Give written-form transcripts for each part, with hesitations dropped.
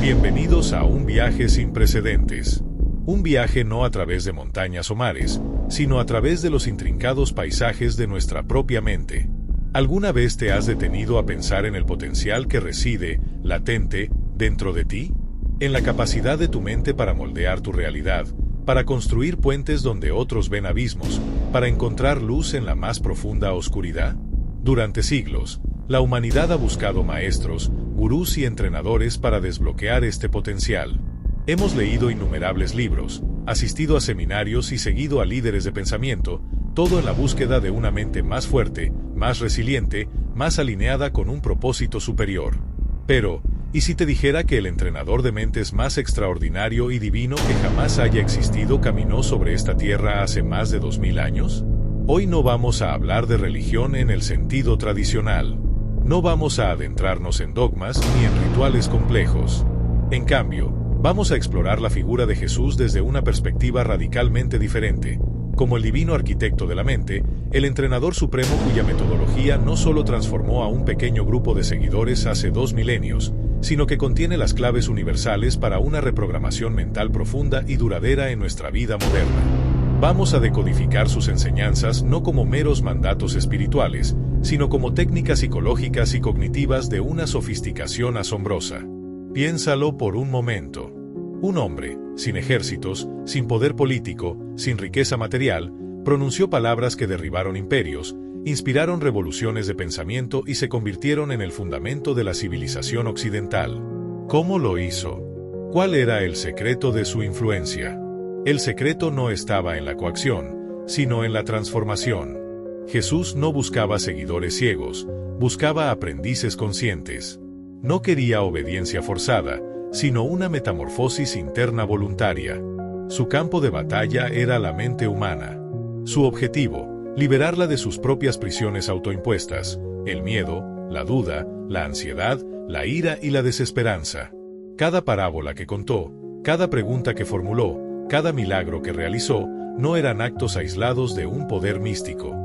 Bienvenidos a un viaje sin precedentes. Un viaje no a través de montañas o mares, sino a través de los intrincados paisajes de nuestra propia mente. ¿Alguna vez te has detenido a pensar en el potencial que reside, latente, dentro de ti? En la capacidad de tu mente para moldear tu realidad, para construir puentes donde otros ven abismos, para encontrar luz en la más profunda oscuridad. Durante siglos, la humanidad ha buscado maestros, gurús y entrenadores para desbloquear este potencial. Hemos leído innumerables libros, asistido a seminarios y seguido a líderes de pensamiento, todo en la búsqueda de una mente más fuerte, más resiliente, más alineada con un propósito superior. Pero, ¿y si te dijera que el entrenador de mentes más extraordinario y divino que jamás haya existido caminó sobre esta tierra hace más de 2000 años? Hoy no vamos a hablar de religión en el sentido tradicional. No vamos a adentrarnos en dogmas ni en rituales complejos. En cambio, vamos a explorar la figura de Jesús desde una perspectiva radicalmente diferente. Como el divino arquitecto de la mente, el entrenador supremo cuya metodología no solo transformó a un pequeño grupo de seguidores hace 2 milenios, sino que contiene las claves universales para una reprogramación mental profunda y duradera en nuestra vida moderna. Vamos a decodificar sus enseñanzas no como meros mandatos espirituales, sino como técnicas psicológicas y cognitivas de una sofisticación asombrosa. Piénsalo por un momento. Un hombre, sin ejércitos, sin poder político, sin riqueza material, pronunció palabras que derribaron imperios, inspiraron revoluciones de pensamiento y se convirtieron en el fundamento de la civilización occidental. ¿Cómo lo hizo? ¿Cuál era el secreto de su influencia? El secreto no estaba en la coacción, sino en la transformación. Jesús no buscaba seguidores ciegos, buscaba aprendices conscientes. No quería obediencia forzada, sino una metamorfosis interna voluntaria. Su campo de batalla era la mente humana. Su objetivo, liberarla de sus propias prisiones autoimpuestas, el miedo, la duda, la ansiedad, la ira y la desesperanza. Cada parábola que contó, cada pregunta que formuló, cada milagro que realizó, no eran actos aislados de un poder místico.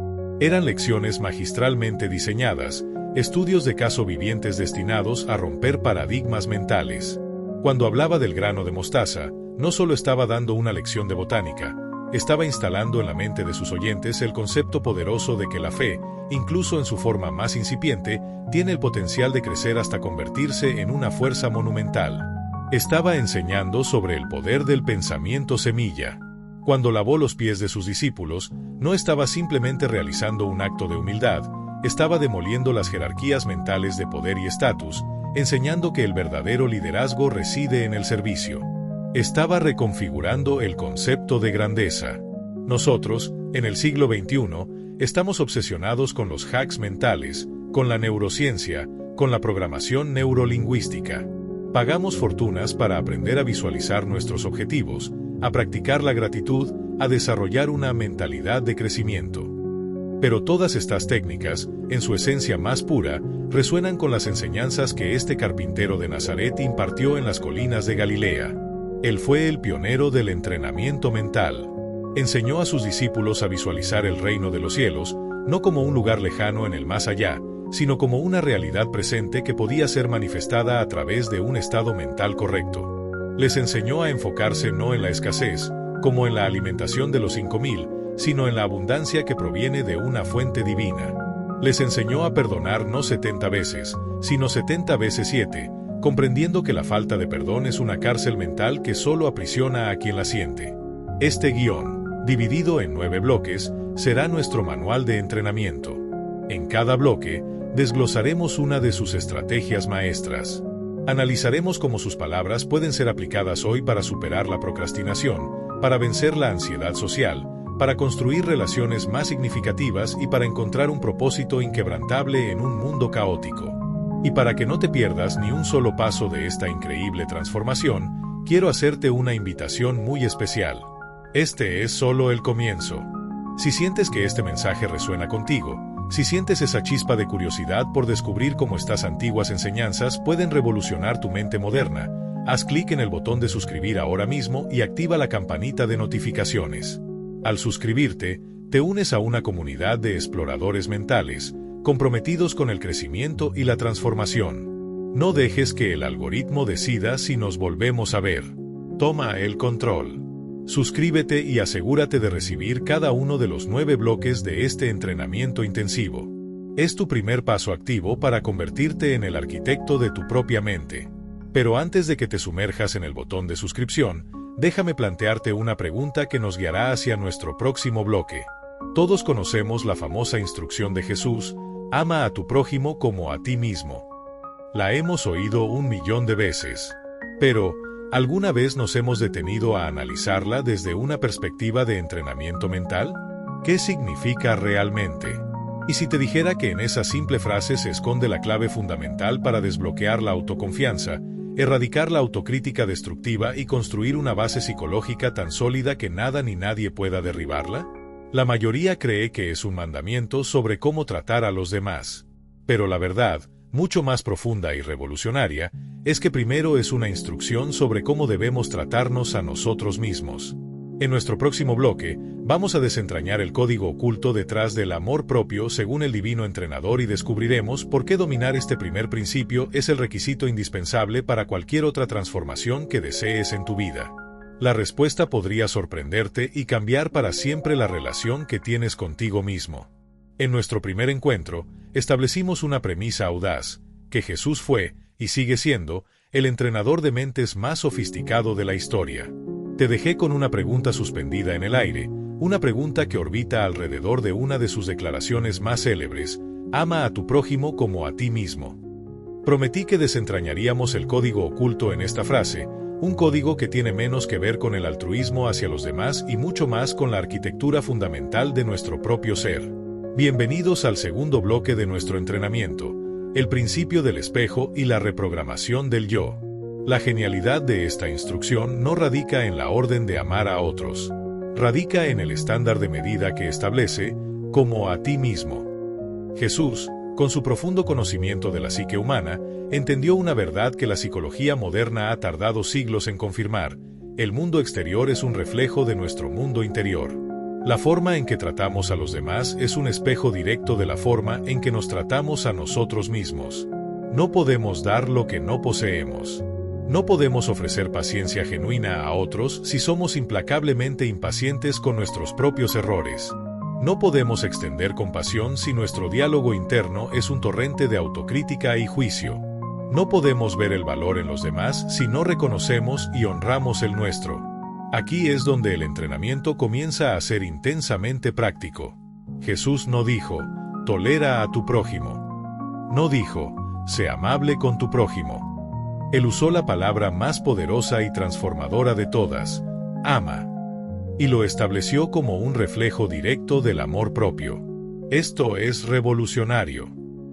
Eran lecciones magistralmente diseñadas, estudios de caso vivientes destinados a romper paradigmas mentales. Cuando hablaba del grano de mostaza, no solo estaba dando una lección de botánica, estaba instalando en la mente de sus oyentes el concepto poderoso de que la fe, incluso en su forma más incipiente, tiene el potencial de crecer hasta convertirse en una fuerza monumental. Estaba enseñando sobre el poder del pensamiento semilla. Cuando lavó los pies de sus discípulos, no estaba simplemente realizando un acto de humildad, estaba demoliendo las jerarquías mentales de poder y estatus, enseñando que el verdadero liderazgo reside en el servicio. Estaba reconfigurando el concepto de grandeza. Nosotros, en el siglo XXI, estamos obsesionados con los hacks mentales, con la neurociencia, con la programación neurolingüística. Pagamos fortunas para aprender a visualizar nuestros objetivos, a practicar la gratitud, a desarrollar una mentalidad de crecimiento. Pero todas estas técnicas, en su esencia más pura, resuenan con las enseñanzas que este carpintero de Nazaret impartió en las colinas de Galilea. Él fue el pionero del entrenamiento mental. Enseñó a sus discípulos a visualizar el reino de los cielos, no como un lugar lejano en el más allá, sino como una realidad presente que podía ser manifestada a través de un estado mental correcto. Les enseñó a enfocarse no en la escasez, como en la alimentación de los 5000, sino en la abundancia que proviene de una fuente divina. Les enseñó a perdonar no 70 veces, sino 70 veces 7, comprendiendo que la falta de perdón es una cárcel mental que solo aprisiona a quien la siente. Este guión, dividido en 9 bloques, será nuestro manual de entrenamiento. En cada bloque, desglosaremos una de sus estrategias maestras. Analizaremos cómo sus palabras pueden ser aplicadas hoy para superar la procrastinación, para vencer la ansiedad social, para construir relaciones más significativas y para encontrar un propósito inquebrantable en un mundo caótico. Y para que no te pierdas ni un solo paso de esta increíble transformación, quiero hacerte una invitación muy especial. Este es solo el comienzo. Si sientes que este mensaje resuena contigo, si sientes esa chispa de curiosidad por descubrir cómo estas antiguas enseñanzas pueden revolucionar tu mente moderna, haz clic en el botón de suscribir ahora mismo y activa la campanita de notificaciones. Al suscribirte, te unes a una comunidad de exploradores mentales, comprometidos con el crecimiento y la transformación. No dejes que el algoritmo decida si nos volvemos a ver. Toma el control. Suscríbete y asegúrate de recibir cada uno de los 9 bloques de este entrenamiento intensivo. Es tu primer paso activo para convertirte en el arquitecto de tu propia mente. Pero antes de que te sumerjas en el botón de suscripción, déjame plantearte una pregunta que nos guiará hacia nuestro próximo bloque. Todos conocemos la famosa instrucción de Jesús: ama a tu prójimo como a ti mismo. La hemos oído 1.000.000 de veces. Pero, ¿alguna vez nos hemos detenido a analizarla desde una perspectiva de entrenamiento mental? ¿Qué significa realmente? Y si te dijera que en esa simple frase se esconde la clave fundamental para desbloquear la autoconfianza, erradicar la autocrítica destructiva y construir una base psicológica tan sólida que nada ni nadie pueda derribarla? La mayoría cree que es un mandamiento sobre cómo tratar a los demás. Pero la verdad, mucho más profunda y revolucionaria, es que primero es una instrucción sobre cómo debemos tratarnos a nosotros mismos. En nuestro próximo bloque, vamos a desentrañar el código oculto detrás del amor propio según el divino entrenador y descubriremos por qué dominar este primer principio es el requisito indispensable para cualquier otra transformación que desees en tu vida. La respuesta podría sorprenderte y cambiar para siempre la relación que tienes contigo mismo. En nuestro primer encuentro, establecimos una premisa audaz, que Jesús fue, y sigue siendo, el entrenador de mentes más sofisticado de la historia. Te dejé con una pregunta suspendida en el aire, una pregunta que orbita alrededor de una de sus declaraciones más célebres: ama a tu prójimo como a ti mismo. Prometí que desentrañaríamos el código oculto en esta frase, un código que tiene menos que ver con el altruismo hacia los demás y mucho más con la arquitectura fundamental de nuestro propio ser. Bienvenidos al segundo bloque de nuestro entrenamiento, el principio del espejo y la reprogramación del yo. La genialidad de esta instrucción no radica en la orden de amar a otros. Radica en el estándar de medida que establece, como a ti mismo. Jesús, con su profundo conocimiento de la psique humana, entendió una verdad que la psicología moderna ha tardado siglos en confirmar: el mundo exterior es un reflejo de nuestro mundo interior. La forma en que tratamos a los demás es un espejo directo de la forma en que nos tratamos a nosotros mismos. No podemos dar lo que no poseemos. No podemos ofrecer paciencia genuina a otros si somos implacablemente impacientes con nuestros propios errores. No podemos extender compasión si nuestro diálogo interno es un torrente de autocrítica y juicio. No podemos ver el valor en los demás si no reconocemos y honramos el nuestro. Aquí es donde el entrenamiento comienza a ser intensamente práctico. Jesús no dijo: tolera a tu prójimo. No dijo: sé amable con tu prójimo. Él usó la palabra más poderosa y transformadora de todas: ama. Y lo estableció como un reflejo directo del amor propio. Esto es revolucionario.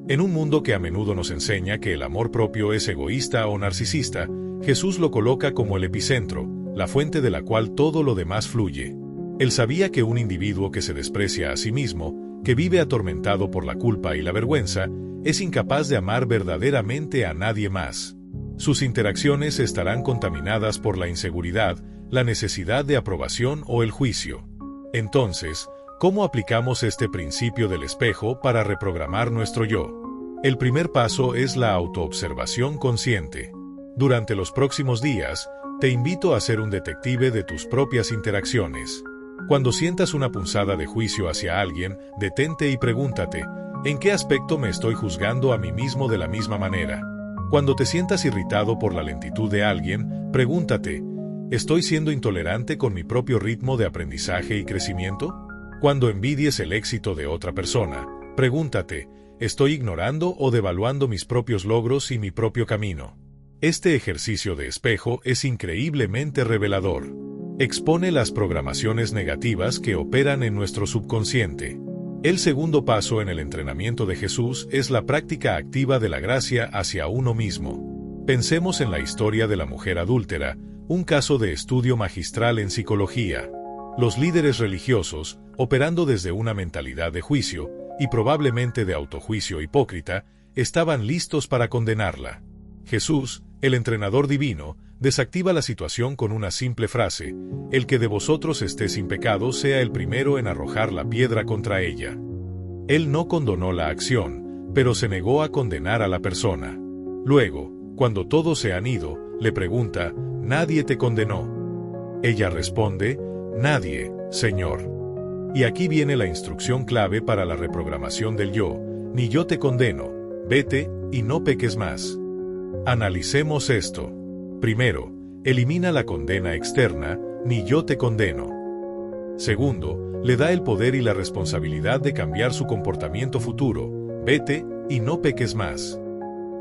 En un mundo que a menudo nos enseña que el amor propio es egoísta o narcisista, Jesús lo coloca como el epicentro, la fuente de la cual todo lo demás fluye. Él sabía que un individuo que se desprecia a sí mismo, que vive atormentado por la culpa y la vergüenza, es incapaz de amar verdaderamente a nadie más. Sus interacciones estarán contaminadas por la inseguridad, la necesidad de aprobación o el juicio. Entonces, ¿cómo aplicamos este principio del espejo para reprogramar nuestro yo? El primer paso es la autoobservación consciente. Durante los próximos días, te invito a ser un detective de tus propias interacciones. Cuando sientas una punzada de juicio hacia alguien, detente y pregúntate: ¿en qué aspecto me estoy juzgando a mí mismo de la misma manera? Cuando te sientas irritado por la lentitud de alguien, pregúntate: ¿estoy siendo intolerante con mi propio ritmo de aprendizaje y crecimiento? Cuando envidies el éxito de otra persona, pregúntate: ¿estoy ignorando o devaluando mis propios logros y mi propio camino? Este ejercicio de espejo es increíblemente revelador. Expone las programaciones negativas que operan en nuestro subconsciente. El segundo paso en el entrenamiento de Jesús es la práctica activa de la gracia hacia uno mismo. Pensemos en la historia de la mujer adúltera, un caso de estudio magistral en psicología. Los líderes religiosos, operando desde una mentalidad de juicio, y probablemente de autojuicio hipócrita, estaban listos para condenarla. Jesús, el entrenador divino, desactiva la situación con una simple frase: el que de vosotros esté sin pecado sea el primero en arrojar la piedra contra ella. Él no condonó la acción, pero se negó a condenar a la persona. Luego, cuando todos se han ido, le pregunta, ¿nadie te condenó? Ella responde, nadie, Señor. Y aquí viene la instrucción clave para la reprogramación del yo, ni yo te condeno, vete y no peques más. Analicemos esto. Primero, elimina la condena externa, ni yo te condeno. Segundo, le da el poder y la responsabilidad de cambiar su comportamiento futuro, vete y no peques más.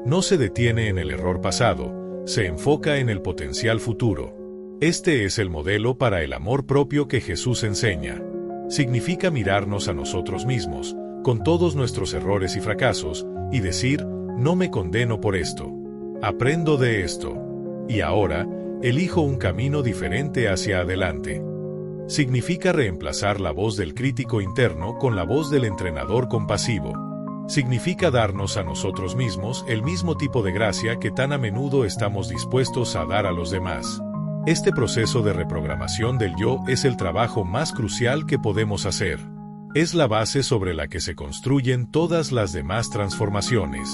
No se detiene en el error pasado, se enfoca en el potencial futuro. Este es el modelo para el amor propio que Jesús enseña. Significa mirarnos a nosotros mismos, con todos nuestros errores y fracasos, y decir, no me condeno por esto. Aprendo de esto. Y ahora, elijo un camino diferente hacia adelante. Significa reemplazar la voz del crítico interno con la voz del entrenador compasivo. Significa darnos a nosotros mismos el mismo tipo de gracia que tan a menudo estamos dispuestos a dar a los demás. Este proceso de reprogramación del yo es el trabajo más crucial que podemos hacer. Es la base sobre la que se construyen todas las demás transformaciones.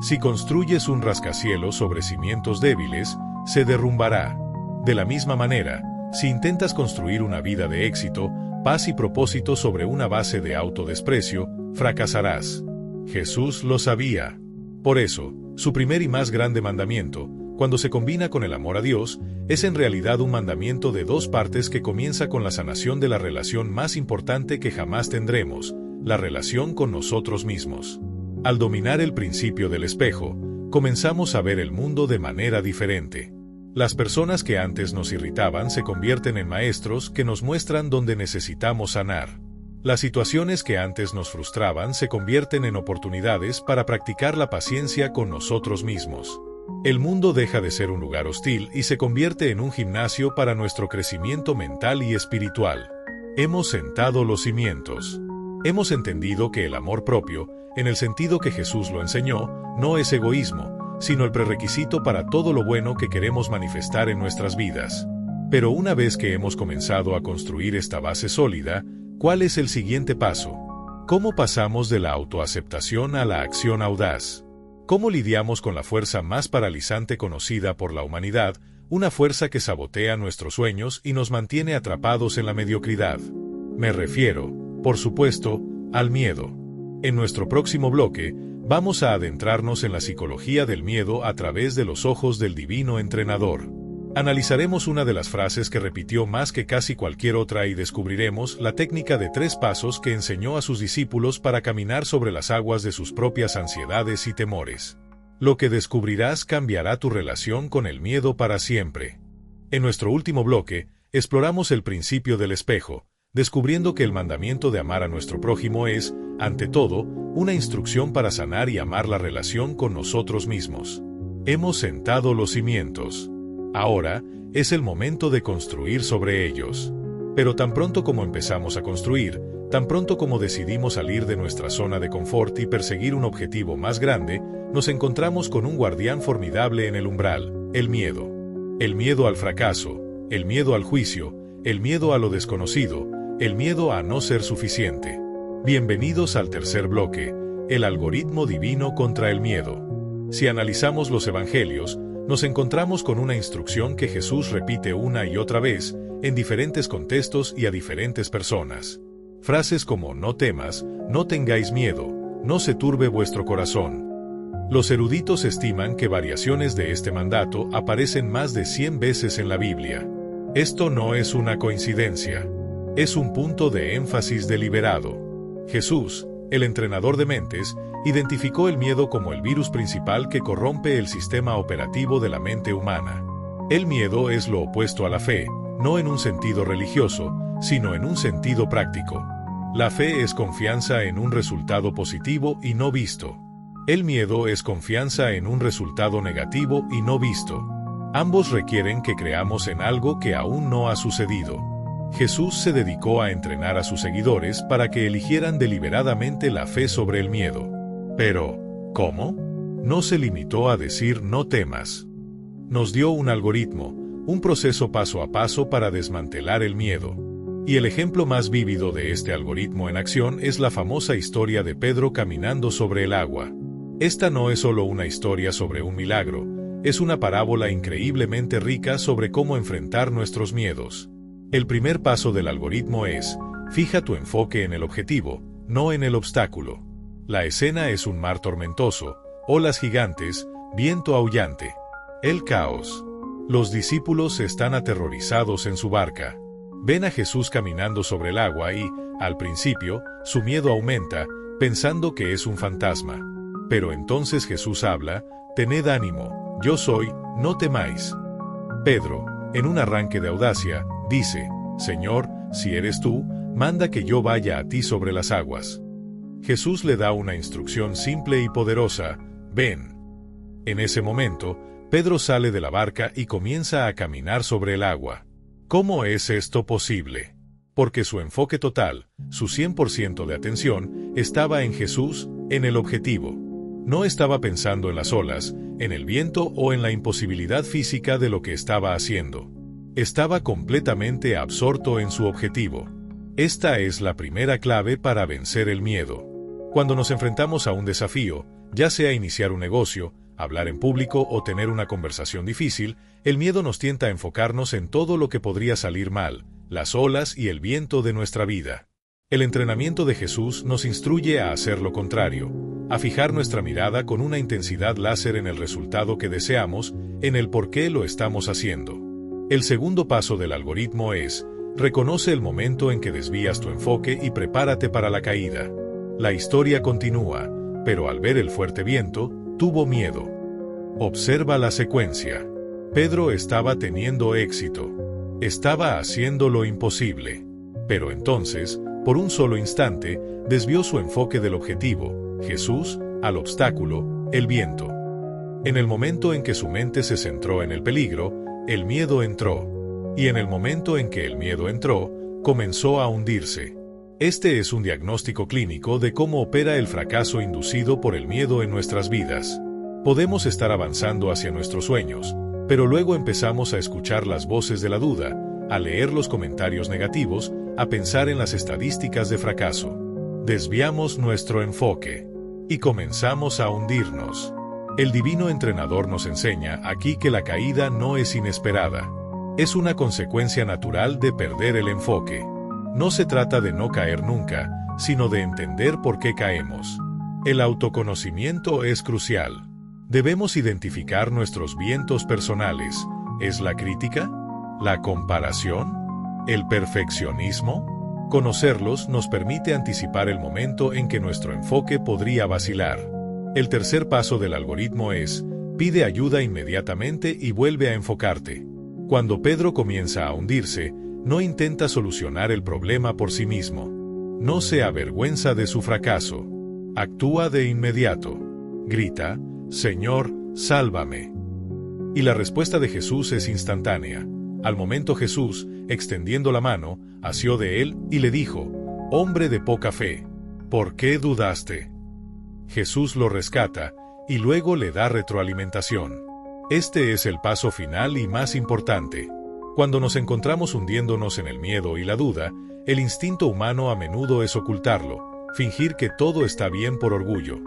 Si construyes un rascacielos sobre cimientos débiles, se derrumbará. De la misma manera, si intentas construir una vida de éxito, paz y propósito sobre una base de autodesprecio, fracasarás. Jesús lo sabía. Por eso, su primer y más grande mandamiento, cuando se combina con el amor a Dios, es en realidad un mandamiento de dos partes que comienza con la sanación de la relación más importante que jamás tendremos, la relación con nosotros mismos. Al dominar el principio del espejo, comenzamos a ver el mundo de manera diferente. Las personas que antes nos irritaban se convierten en maestros que nos muestran dónde necesitamos sanar. Las situaciones que antes nos frustraban se convierten en oportunidades para practicar la paciencia con nosotros mismos. El mundo deja de ser un lugar hostil y se convierte en un gimnasio para nuestro crecimiento mental y espiritual. Hemos sentado los cimientos. Hemos entendido que el amor propio, en el sentido que Jesús lo enseñó, no es egoísmo, sino el prerequisito para todo lo bueno que queremos manifestar en nuestras vidas. Pero una vez que hemos comenzado a construir esta base sólida, ¿cuál es el siguiente paso? ¿Cómo pasamos de la autoaceptación a la acción audaz? ¿Cómo lidiamos con la fuerza más paralizante conocida por la humanidad, una fuerza que sabotea nuestros sueños y nos mantiene atrapados en la mediocridad? Me refiero, por supuesto, al miedo. En nuestro próximo bloque, vamos a adentrarnos en la psicología del miedo a través de los ojos del divino entrenador. Analizaremos una de las frases que repitió más que casi cualquier otra y descubriremos la técnica de 3 pasos que enseñó a sus discípulos para caminar sobre las aguas de sus propias ansiedades y temores. Lo que descubrirás cambiará tu relación con el miedo para siempre. En nuestro último bloque, exploramos el principio del espejo, descubriendo que el mandamiento de amar a nuestro prójimo es, ante todo, una instrucción para sanar y amar la relación con nosotros mismos. Hemos sentado los cimientos. Ahora, es el momento de construir sobre ellos. Pero tan pronto como empezamos a construir, tan pronto como decidimos salir de nuestra zona de confort y perseguir un objetivo más grande, nos encontramos con un guardián formidable en el umbral, el miedo. El miedo al fracaso, el miedo al juicio, el miedo a lo desconocido, el miedo a no ser suficiente. Bienvenidos al tercer bloque, el algoritmo divino contra el miedo. Si analizamos los evangelios, nos encontramos con una instrucción que Jesús repite una y otra vez, en diferentes contextos y a diferentes personas. Frases como no temas, no tengáis miedo, no se turbe vuestro corazón. Los eruditos estiman que variaciones de este mandato aparecen más de 100 veces en la Biblia. Esto no es una coincidencia. Es un punto de énfasis deliberado. Jesús, el entrenador de mentes, identificó el miedo como el virus principal que corrompe el sistema operativo de la mente humana. El miedo es lo opuesto a la fe, no en un sentido religioso, sino en un sentido práctico. La fe es confianza en un resultado positivo y no visto. El miedo es confianza en un resultado negativo y no visto. Ambos requieren que creamos en algo que aún no ha sucedido. Jesús se dedicó a entrenar a sus seguidores para que eligieran deliberadamente la fe sobre el miedo. Pero, ¿cómo? No se limitó a decir no temas. Nos dio un algoritmo, un proceso paso a paso para desmantelar el miedo. Y el ejemplo más vívido de este algoritmo en acción es la famosa historia de Pedro caminando sobre el agua. Esta no es solo una historia sobre un milagro, es una parábola increíblemente rica sobre cómo enfrentar nuestros miedos. El primer paso del algoritmo es: fija tu enfoque en el objetivo, no en el obstáculo. La escena es un mar tormentoso, olas gigantes, viento aullante. El caos. Los discípulos están aterrorizados en su barca. Ven a Jesús caminando sobre el agua y, al principio, su miedo aumenta, pensando que es un fantasma. Pero entonces Jesús habla: «Tened ánimo, yo soy, no temáis». Pedro, en un arranque de audacia, dice: «Señor, si eres tú, manda que yo vaya a ti sobre las aguas». Jesús le da una instrucción simple y poderosa: «Ven». En ese momento, Pedro sale de la barca y comienza a caminar sobre el agua. ¿Cómo es esto posible? Porque su enfoque total, su 100% de atención, estaba en Jesús, en el objetivo. No estaba pensando en las olas, en el viento o en la imposibilidad física de lo que estaba haciendo. Estaba completamente absorto en su objetivo. Esta es la primera clave para vencer el miedo. Cuando nos enfrentamos a un desafío, ya sea iniciar un negocio, hablar en público o tener una conversación difícil, el miedo nos tienta a enfocarnos en todo lo que podría salir mal, las olas y el viento de nuestra vida. El entrenamiento de Jesús nos instruye a hacer lo contrario, a fijar nuestra mirada con una intensidad láser en el resultado que deseamos, en el por qué lo estamos haciendo. El segundo paso del algoritmo es: reconoce el momento en que desvías tu enfoque y prepárate para la caída. La historia continúa, pero al ver el fuerte viento, tuvo miedo. Observa la secuencia. Pedro estaba teniendo éxito. Estaba haciendo lo imposible. Pero entonces, por un solo instante, desvió su enfoque del objetivo, Jesús, al obstáculo, el viento. En el momento en que su mente se centró en el peligro, el miedo entró. Y en el momento en que el miedo entró, comenzó a hundirse. Este es un diagnóstico clínico de cómo opera el fracaso inducido por el miedo en nuestras vidas. Podemos estar avanzando hacia nuestros sueños, pero luego empezamos a escuchar las voces de la duda, a leer los comentarios negativos, a pensar en las estadísticas de fracaso. Desviamos nuestro enfoque y comenzamos a hundirnos. El divino entrenador nos enseña aquí que la caída no es inesperada. Es una consecuencia natural de perder el enfoque. No se trata de no caer nunca, sino de entender por qué caemos. El autoconocimiento es crucial. Debemos identificar nuestros vientos personales. ¿Es la crítica? ¿La comparación? ¿El perfeccionismo? Conocerlos nos permite anticipar el momento en que nuestro enfoque podría vacilar. El tercer paso del algoritmo es: pide ayuda inmediatamente y vuelve a enfocarte. Cuando Pedro comienza a hundirse, no intenta solucionar el problema por sí mismo. No se avergüenza de su fracaso. Actúa de inmediato. Grita: «Señor, sálvame». Y la respuesta de Jesús es instantánea. Al momento Jesús, extendiendo la mano, asió de él y le dijo: «Hombre de poca fe, ¿por qué dudaste?». Jesús lo rescata, y luego le da retroalimentación. Este es el paso final y más importante. Cuando nos encontramos hundiéndonos en el miedo y la duda, el instinto humano a menudo es ocultarlo, fingir que todo está bien por orgullo.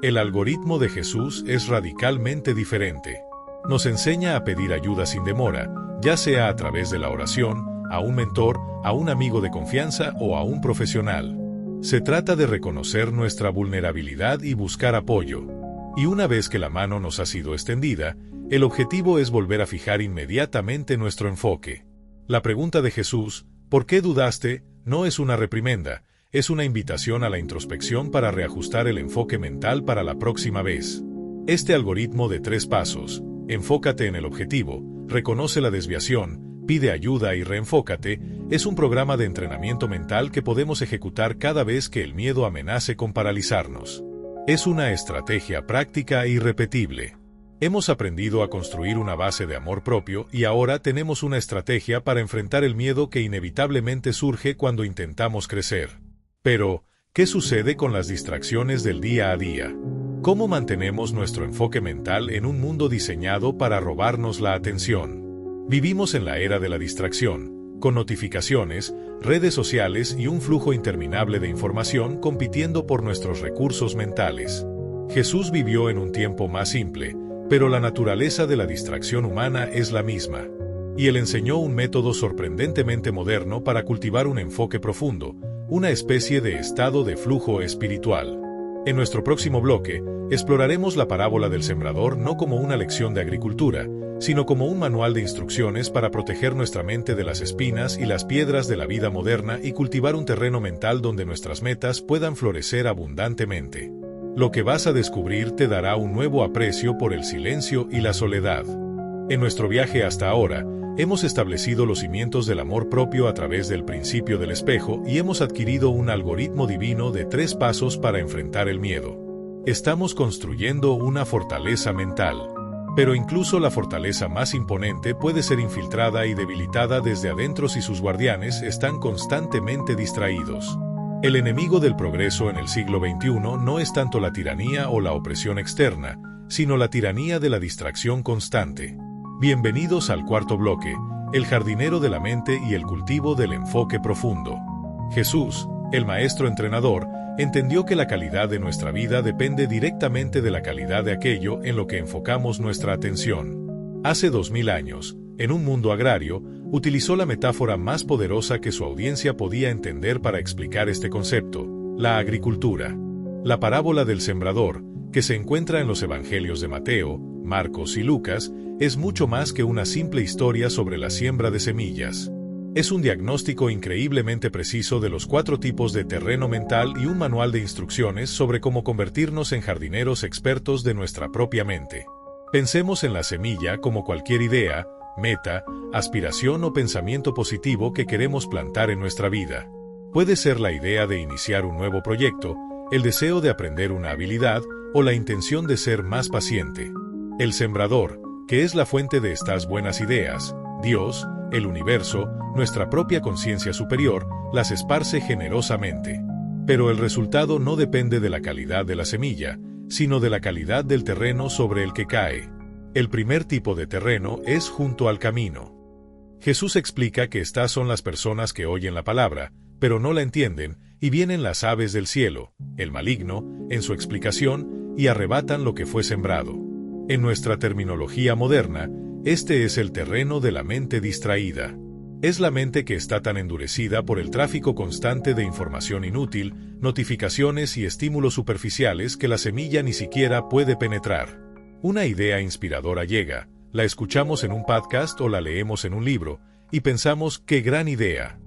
El algoritmo de Jesús es radicalmente diferente. Nos enseña a pedir ayuda sin demora, ya sea a través de la oración, a un mentor, a un amigo de confianza o a un profesional. Se trata de reconocer nuestra vulnerabilidad y buscar apoyo. Y una vez que la mano nos ha sido extendida, el objetivo es volver a fijar inmediatamente nuestro enfoque. La pregunta de Jesús, ¿por qué dudaste?, no es una reprimenda, es una invitación a la introspección para reajustar el enfoque mental para la próxima vez. Este algoritmo de 3 pasos: enfócate en el objetivo, reconoce la desviación, pide ayuda y reenfócate, es un programa de entrenamiento mental que podemos ejecutar cada vez que el miedo amenace con paralizarnos. Es una estrategia práctica y repetible. Hemos aprendido a construir una base de amor propio y ahora tenemos una estrategia para enfrentar el miedo que inevitablemente surge cuando intentamos crecer. Pero, ¿qué sucede con las distracciones del día a día? ¿Cómo mantenemos nuestro enfoque mental en un mundo diseñado para robarnos la atención? Vivimos en la era de la distracción, con notificaciones, redes sociales y un flujo interminable de información compitiendo por nuestros recursos mentales. Jesús vivió en un tiempo más simple, pero la naturaleza de la distracción humana es la misma. Y él enseñó un método sorprendentemente moderno para cultivar un enfoque profundo, una especie de estado de flujo espiritual. En nuestro próximo bloque, exploraremos la parábola del sembrador no como una lección de agricultura, sino como un manual de instrucciones para proteger nuestra mente de las espinas y las piedras de la vida moderna y cultivar un terreno mental donde nuestras metas puedan florecer abundantemente. Lo que vas a descubrir te dará un nuevo aprecio por el silencio y la soledad. En nuestro viaje hasta ahora, hemos establecido los cimientos del amor propio a través del principio del espejo y hemos adquirido un algoritmo divino de 3 pasos para enfrentar el miedo. Estamos construyendo una fortaleza mental. Pero incluso la fortaleza más imponente puede ser infiltrada y debilitada desde adentro si sus guardianes están constantemente distraídos. El enemigo del progreso en el siglo XXI no es tanto la tiranía o la opresión externa, sino la tiranía de la distracción constante. Bienvenidos al cuarto bloque, el jardinero de la mente y el cultivo del enfoque profundo. Jesús, el maestro entrenador, entendió que la calidad de nuestra vida depende directamente de la calidad de aquello en lo que enfocamos nuestra atención. Hace 2000 años, en un mundo agrario, utilizó la metáfora más poderosa que su audiencia podía entender para explicar este concepto, la agricultura. La parábola del sembrador, que se encuentra en los evangelios de Mateo, Marcos y Lucas, es mucho más que una simple historia sobre la siembra de semillas. Es un diagnóstico increíblemente preciso de los 4 tipos de terreno mental y un manual de instrucciones sobre cómo convertirnos en jardineros expertos de nuestra propia mente. Pensemos en la semilla como cualquier idea, meta, aspiración o pensamiento positivo que queremos plantar en nuestra vida. Puede ser la idea de iniciar un nuevo proyecto, el deseo de aprender una habilidad o la intención de ser más paciente. El sembrador, que es la fuente de estas buenas ideas, Dios, el universo, nuestra propia conciencia superior, las esparce generosamente. Pero el resultado no depende de la calidad de la semilla, sino de la calidad del terreno sobre el que cae. El primer tipo de terreno es junto al camino. Jesús explica que estas son las personas que oyen la palabra, pero no la entienden, y vienen las aves del cielo, el maligno, en su explicación, y arrebatan lo que fue sembrado. En nuestra terminología moderna, este es el terreno de la mente distraída. Es la mente que está tan endurecida por el tráfico constante de información inútil, notificaciones y estímulos superficiales que la semilla ni siquiera puede penetrar. Una idea inspiradora llega, la escuchamos en un podcast o la leemos en un libro, y pensamos ¡qué gran idea!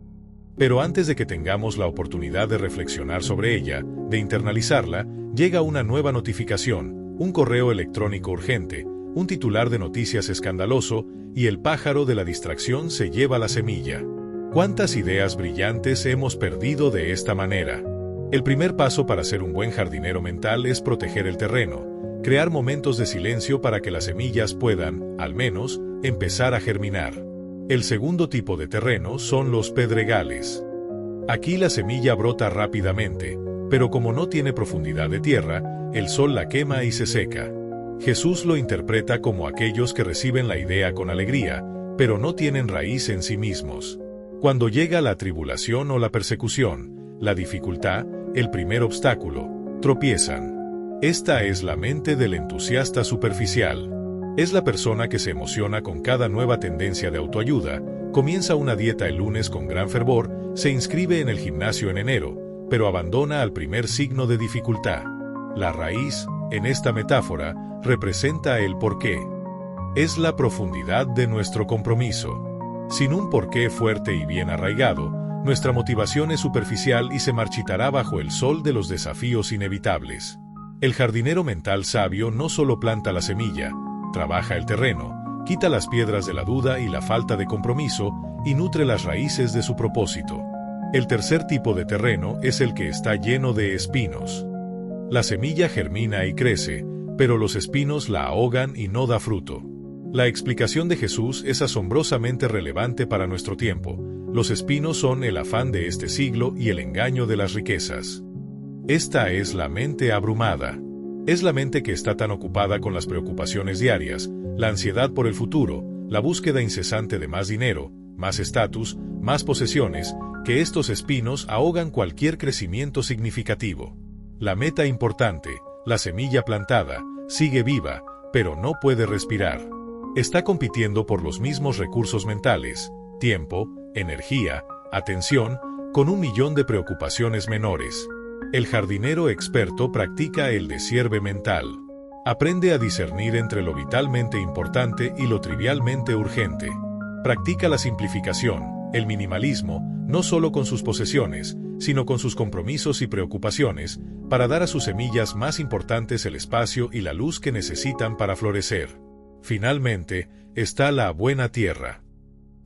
Pero antes de que tengamos la oportunidad de reflexionar sobre ella, de internalizarla, llega una nueva notificación, un correo electrónico urgente, un titular de noticias escandaloso, y el pájaro de la distracción se lleva la semilla. ¿Cuántas ideas brillantes hemos perdido de esta manera? El primer paso para ser un buen jardinero mental es proteger el terreno, crear momentos de silencio para que las semillas puedan, al menos, empezar a germinar. El segundo tipo de terreno son los pedregales. Aquí la semilla brota rápidamente, pero como no tiene profundidad de tierra, el sol la quema y se seca. Jesús lo interpreta como aquellos que reciben la idea con alegría, pero no tienen raíz en sí mismos. Cuando llega la tribulación o la persecución, la dificultad, el primer obstáculo, tropiezan. Esta es la mente del entusiasta superficial. Es la persona que se emociona con cada nueva tendencia de autoayuda, comienza una dieta el lunes con gran fervor, se inscribe en el gimnasio en enero, pero abandona al primer signo de dificultad. La raíz, en esta metáfora, representa el porqué. Es la profundidad de nuestro compromiso. Sin un porqué fuerte y bien arraigado, nuestra motivación es superficial y se marchitará bajo el sol de los desafíos inevitables. El jardinero mental sabio no solo planta la semilla, trabaja el terreno, quita las piedras de la duda y la falta de compromiso, y nutre las raíces de su propósito. El tercer tipo de terreno es el que está lleno de espinos. La semilla germina y crece, pero los espinos la ahogan y no da fruto. La explicación de Jesús es asombrosamente relevante para nuestro tiempo. Los espinos son el afán de este siglo y el engaño de las riquezas. Esta es la mente abrumada. Es la mente que está tan ocupada con las preocupaciones diarias, la ansiedad por el futuro, la búsqueda incesante de más dinero, más estatus, más posesiones, que estos espinos ahogan cualquier crecimiento significativo. La meta importante, La semilla plantada sigue viva, pero no puede respirar. Está compitiendo por los mismos recursos mentales, tiempo, energía, atención, con 1.000.000 de preocupaciones menores. El jardinero experto practica el desierve mental. Aprende a discernir entre lo vitalmente importante y lo trivialmente urgente. Practica la simplificación, el minimalismo, no solo con sus posesiones, sino con sus compromisos y preocupaciones, para dar a sus semillas más importantes el espacio y la luz que necesitan para florecer. Finalmente, está la buena tierra.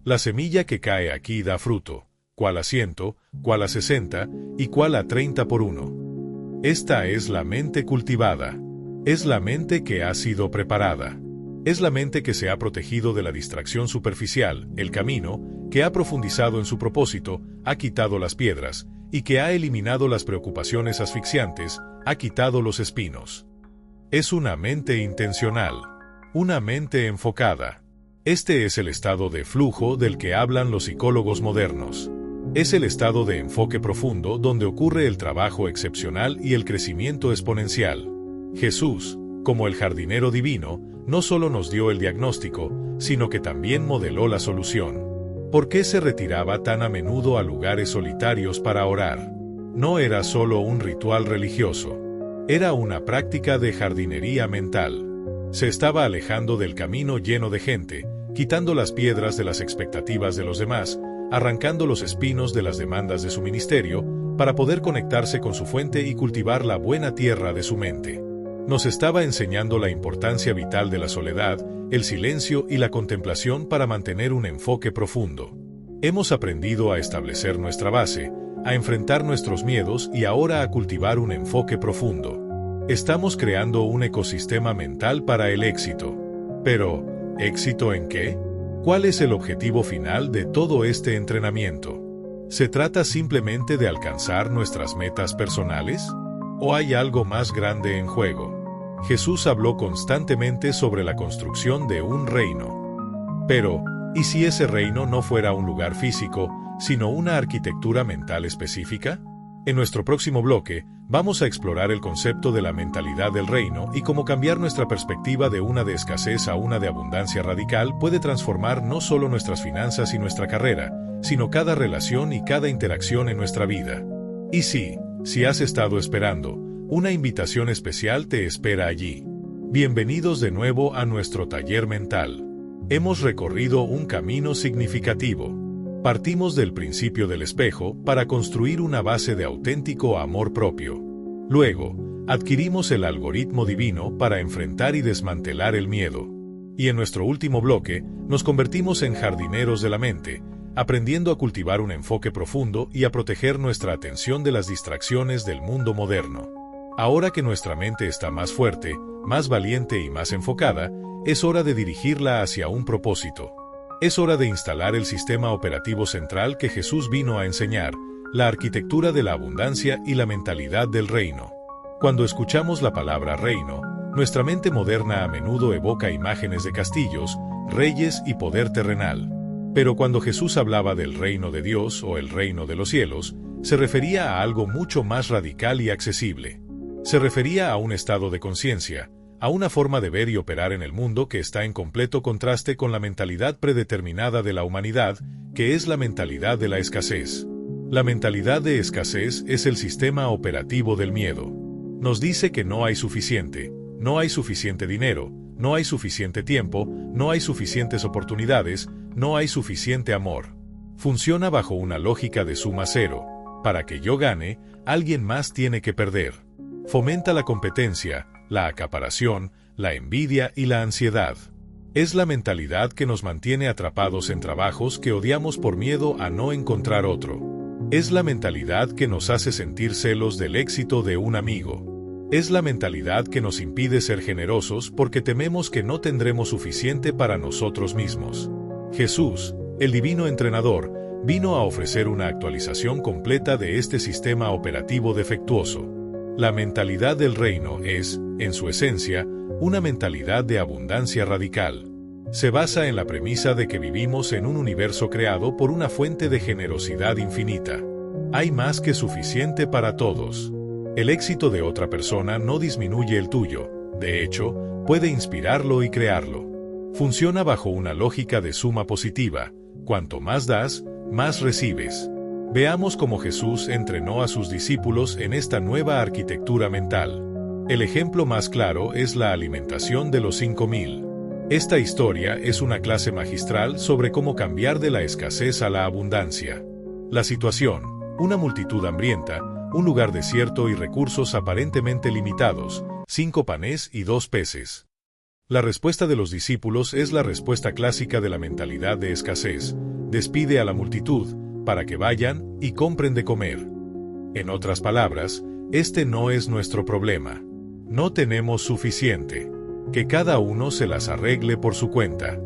La semilla que cae aquí da fruto, cual a 100, cual a 60 y cual a 30 por 1. Esta es la mente cultivada. Es la mente que ha sido preparada. Es la mente que se ha protegido de la distracción superficial, el camino, que ha profundizado en su propósito, ha quitado las piedras, y que ha eliminado las preocupaciones asfixiantes, ha quitado los espinos. Es una mente intencional, una mente enfocada. Este es el estado de flujo del que hablan los psicólogos modernos. Es el estado de enfoque profundo donde ocurre el trabajo excepcional y el crecimiento exponencial. Jesús, como el jardinero divino, no solo nos dio el diagnóstico, sino que también modeló la solución. ¿Por qué se retiraba tan a menudo a lugares solitarios para orar? No era solo un ritual religioso. Era una práctica de jardinería mental. Se estaba alejando del camino lleno de gente, quitando las piedras de las expectativas de los demás, arrancando los espinos de las demandas de su ministerio, para poder conectarse con su fuente y cultivar la buena tierra de su mente. Nos estaba enseñando la importancia vital de la soledad, el silencio y la contemplación para mantener un enfoque profundo. Hemos aprendido a establecer nuestra base, a enfrentar nuestros miedos y ahora a cultivar un enfoque profundo. Estamos creando un ecosistema mental para el éxito. Pero, ¿éxito en qué? ¿Cuál es el objetivo final de todo este entrenamiento? ¿Se trata simplemente de alcanzar nuestras metas personales? ¿O hay algo más grande en juego? Jesús habló constantemente sobre la construcción de un reino. Pero, ¿y si ese reino no fuera un lugar físico, sino una arquitectura mental específica? En nuestro próximo bloque, vamos a explorar el concepto de la mentalidad del reino y cómo cambiar nuestra perspectiva de una de escasez a una de abundancia radical puede transformar no solo nuestras finanzas y nuestra carrera, sino cada relación y cada interacción en nuestra vida. Y si has estado esperando, una invitación especial te espera allí. Bienvenidos de nuevo a nuestro taller mental. Hemos recorrido un camino significativo. Partimos del principio del espejo para construir una base de auténtico amor propio. Luego, adquirimos el algoritmo divino para enfrentar y desmantelar el miedo. Y en nuestro último bloque, nos convertimos en jardineros de la mente, aprendiendo a cultivar un enfoque profundo y a proteger nuestra atención de las distracciones del mundo moderno. Ahora que nuestra mente está más fuerte, más valiente y más enfocada, es hora de dirigirla hacia un propósito. Es hora de instalar el sistema operativo central que Jesús vino a enseñar, la arquitectura de la abundancia y la mentalidad del reino. Cuando escuchamos la palabra reino, nuestra mente moderna a menudo evoca imágenes de castillos, reyes y poder terrenal. Pero cuando Jesús hablaba del reino de Dios o el reino de los cielos, se refería a algo mucho más radical y accesible. Se refería a un estado de conciencia, a una forma de ver y operar en el mundo que está en completo contraste con la mentalidad predeterminada de la humanidad, que es la mentalidad de la escasez. La mentalidad de escasez es el sistema operativo del miedo. Nos dice que no hay suficiente dinero, no hay suficiente tiempo, no hay suficientes oportunidades, no hay suficiente amor. Funciona bajo una lógica de suma cero. Para que yo gane, alguien más tiene que perder. Fomenta la competencia, la acaparación, la envidia y la ansiedad. Es la mentalidad que nos mantiene atrapados en trabajos que odiamos por miedo a no encontrar otro. Es la mentalidad que nos hace sentir celos del éxito de un amigo. Es la mentalidad que nos impide ser generosos porque tememos que no tendremos suficiente para nosotros mismos. Jesús, el divino entrenador, vino a ofrecer una actualización completa de este sistema operativo defectuoso. La mentalidad del reino es, en su esencia, una mentalidad de abundancia radical. Se basa en la premisa de que vivimos en un universo creado por una fuente de generosidad infinita. Hay más que suficiente para todos. El éxito de otra persona no disminuye el tuyo, de hecho, puede inspirarlo y crearlo. Funciona bajo una lógica de suma positiva: cuanto más das, más recibes. Veamos cómo Jesús entrenó a sus discípulos en esta nueva arquitectura mental. El ejemplo más claro es la alimentación de los 5,000. Esta historia es una clase magistral sobre cómo cambiar de la escasez a la abundancia. La situación: una multitud hambrienta, un lugar desierto y recursos aparentemente limitados, 5 panes y 2 peces. La respuesta de los discípulos es la respuesta clásica de la mentalidad de escasez: despide a la multitud, para que vayan y compren de comer. En otras palabras, este no es nuestro problema. No tenemos suficiente. Que cada uno se las arregle por su cuenta.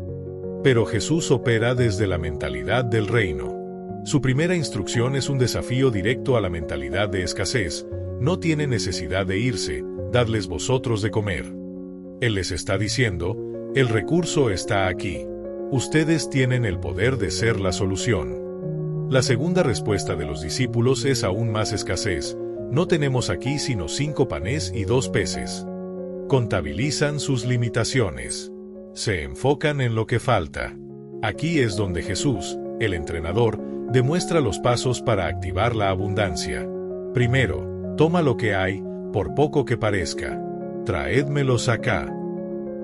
Pero Jesús opera desde la mentalidad del reino. Su primera instrucción es un desafío directo a la mentalidad de escasez: no tiene necesidad de irse, dadles vosotros de comer. Él les está diciendo: el recurso está aquí. Ustedes tienen el poder de ser la solución. La segunda respuesta de los discípulos es aún más escasez: no tenemos aquí sino 5 panes y 2 peces. Contabilizan sus limitaciones. Se enfocan en lo que falta. Aquí es donde Jesús, el entrenador, demuestra los pasos para activar la abundancia. Primero, toma lo que hay, por poco que parezca. Traédmelos acá.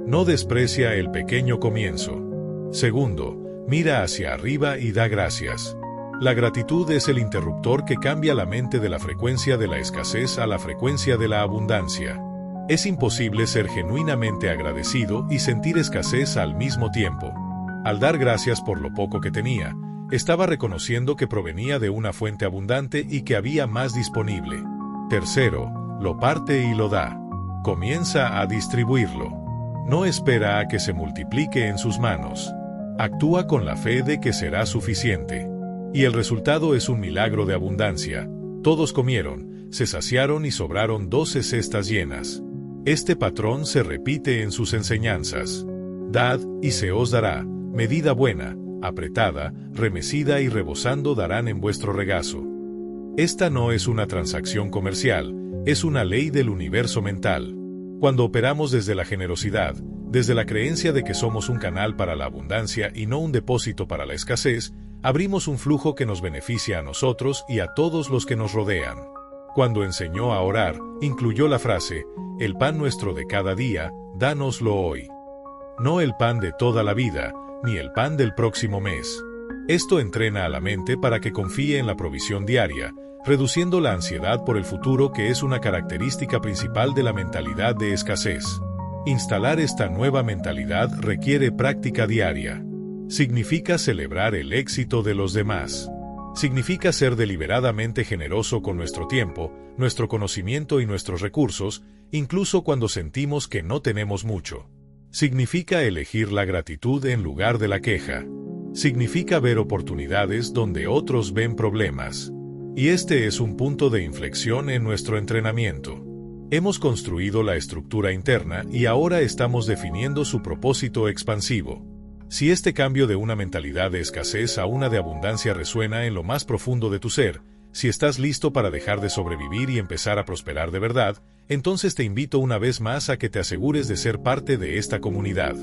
No desprecia el pequeño comienzo. Segundo, mira hacia arriba y da gracias. La gratitud es el interruptor que cambia la mente de la frecuencia de la escasez a la frecuencia de la abundancia. Es imposible ser genuinamente agradecido y sentir escasez al mismo tiempo. Al dar gracias por lo poco que tenía, estaba reconociendo que provenía de una fuente abundante y que había más disponible. Tercero, lo parte y lo da. Comienza a distribuirlo. No espera a que se multiplique en sus manos. Actúa con la fe de que será suficiente. Y el resultado es un milagro de abundancia. Todos comieron, se saciaron y sobraron 12 cestas llenas. Este patrón se repite en sus enseñanzas. Dad, y se os dará, medida buena, apretada, remecida y rebosando darán en vuestro regazo. Esta no es una transacción comercial, es una ley del universo mental. Cuando operamos desde la generosidad, desde la creencia de que somos un canal para la abundancia y no un depósito para la escasez, abrimos un flujo que nos beneficia a nosotros y a todos los que nos rodean. Cuando enseñó a orar, incluyó la frase: el pan nuestro de cada día, dánoslo hoy. No el pan de toda la vida, ni el pan del próximo mes. Esto entrena a la mente para que confíe en la provisión diaria, reduciendo la ansiedad por el futuro, que es una característica principal de la mentalidad de escasez. Instalar esta nueva mentalidad requiere práctica diaria. Significa celebrar el éxito de los demás. Significa ser deliberadamente generoso con nuestro tiempo, nuestro conocimiento y nuestros recursos, incluso cuando sentimos que no tenemos mucho. Significa elegir la gratitud en lugar de la queja. Significa ver oportunidades donde otros ven problemas. Y este es un punto de inflexión en nuestro entrenamiento. Hemos construido la estructura interna y ahora estamos definiendo su propósito expansivo. Si este cambio de una mentalidad de escasez a una de abundancia resuena en lo más profundo de tu ser, si estás listo para dejar de sobrevivir y empezar a prosperar de verdad, entonces te invito una vez más a que te asegures de ser parte de esta comunidad.